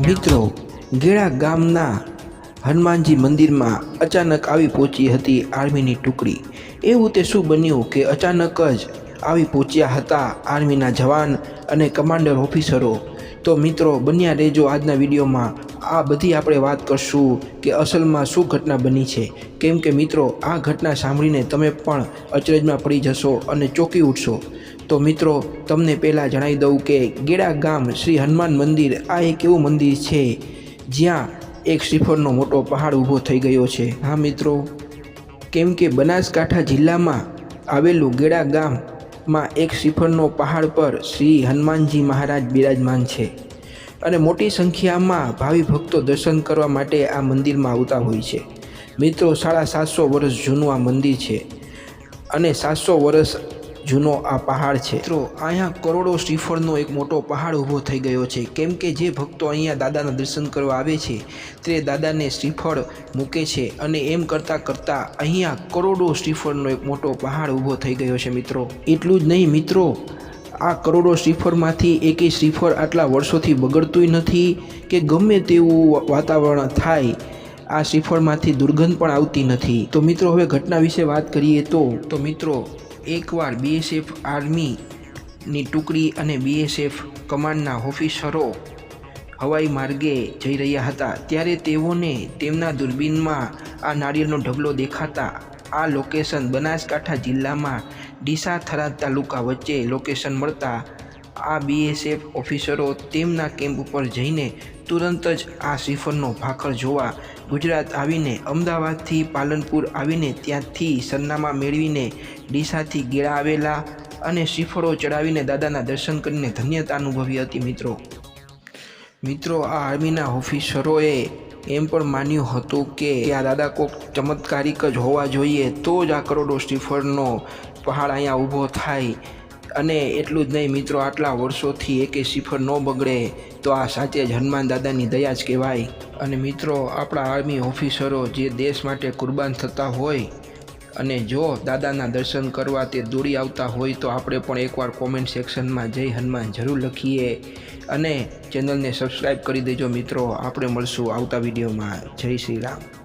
મિત્રો ગેડા ગામના હનુમાનજી મંદિરમાં અચાનક આવી પહોંચી હતી આર્મીની ટુકડી। એવું તે શું બન્યું કે અચાનક જ આવી પહોંચ્યા હતા આર્મીના જવાન અને કમાન્ડર ઓફિસરો। તો મિત્રો બન્યા રહેજો આજના વિડીયોમાં। આ બધી આપણે વાત કરશું કે અસલમાં શું ઘટના બની છે, કેમ કે મિત્રો આ ઘટના સાંભળીને તમે પણ અચરજમાં પડી જશો અને ચોંકી ઉઠશો। તો મિત્રો તમને પહેલાં જણાવી દઉં કે ગેડા ગામ શ્રી હનુમાન મંદિર આ એક એવું મંદિર છે જ્યાં એક શ્રીફળનો મોટો પહાડ ઊભો થઈ ગયો છે। હા મિત્રો, કેમ કે બનાસકાંઠા જિલ્લામાં આવેલું ગેડા ગામમાં એક શ્રીફળનો પહાડ પર શ્રી હનુમાનજી મહારાજ બિરાજમાન છે અને મોટી સંખ્યામાં ભાવિ ભક્તો દર્શન કરવા માટે આ મંદિરમાં આવતા હોય છે। મિત્રો 750 વર્ષ જૂનું આ મંદિર છે અને 700 વર્ષ જૂનો આ પહાડ છે। મિત્રો અહીંયા કરોડો શ્રીફળનો એક મોટો પહાડ ઊભો થઈ ગયો છે, કેમ કે જે ભક્તો અહીંયા દાદાના દર્શન કરવા આવે છે તે દાદાને શ્રીફળ મૂકે છે અને એમ કરતાં કરતાં અહીંયા કરોડો શ્રીફળનો એક મોટો પહાડ ઊભો થઈ ગયો છે। મિત્રો એટલું જ નહીં મિત્રો, આ કરોડો શ્રીફળમાંથી એકેય શ્રીફળ આટલા વર્ષોથી બગડતુંય નથી કે ગમે તેવું વાતાવરણ થાય આ શ્રીફળમાંથી દુર્ગંધ પણ આવતી નથી। તો મિત્રો હવે ઘટના વિશે વાત કરીએ તો મિત્રો એકવાર બીએસએફ આર્મીની ટુકડી અને બીએસએફ કમાન્ડના ઓફિસરો હવાઈ માર્ગે જઈ રહ્યા હતા, ત્યારે તેઓને તેમના દૂરબીનમાં આ નારિયેળનો ઢગલો દેખાતા આ લોકેશન બનાસકાંઠા જિલ્લામાં ડીસા થરાદ તાલુકા વચ્ચે લોકેશન મળતા આ બીએસએફ ઓફિસરો તેમના કેમ્પ ઉપર જઈને તુરંત જ આ શ્રીફળનો ભાખર જોવા ગુજરાત આવીને અમદાવાદથી પાલનપુર આવીને ત્યાંથી સરનામા મેળવીને ડીસાથી ગેડા આવેલા અને શ્રીફળો ચડાવીને દાદાના દર્શન કરીને ધન્યતા અનુભવી હતી। મિત્રો આ આર્મીના ઓફિસરોએ એમ પણ માન્યું હતું કે આ દાદા કોઈક ચમત્કારિક જ હોવા જોઈએ તો જ આ કરોડો શ્રીફળનો પહાડ અહીંયા ઊભો થાય। અને એટલું જ નહીં મિત્રો, આટલા વર્ષોથી એકે શ્રીફળ ન બગડે તો આ સાચે જ હનુમાન દાદાની દયા જ કહેવાય। અને મિત્રો આપણા આર્મી ઓફિસરો જે દેશ માટે કુરબાન થતા હોય અને જો દાદાના દર્શન કરવા તે દોડી આવતા હોય તો આપણે પણ એકવાર કોમેન્ટ સેક્શનમાં જય હનુમાન જરૂર લખીએ અને ચેનલને સબસ્ક્રાઈબ કરી દેજો। મિત્રો આપણે મળશું આવતા વિડીયોમાં। જય શ્રી રામ।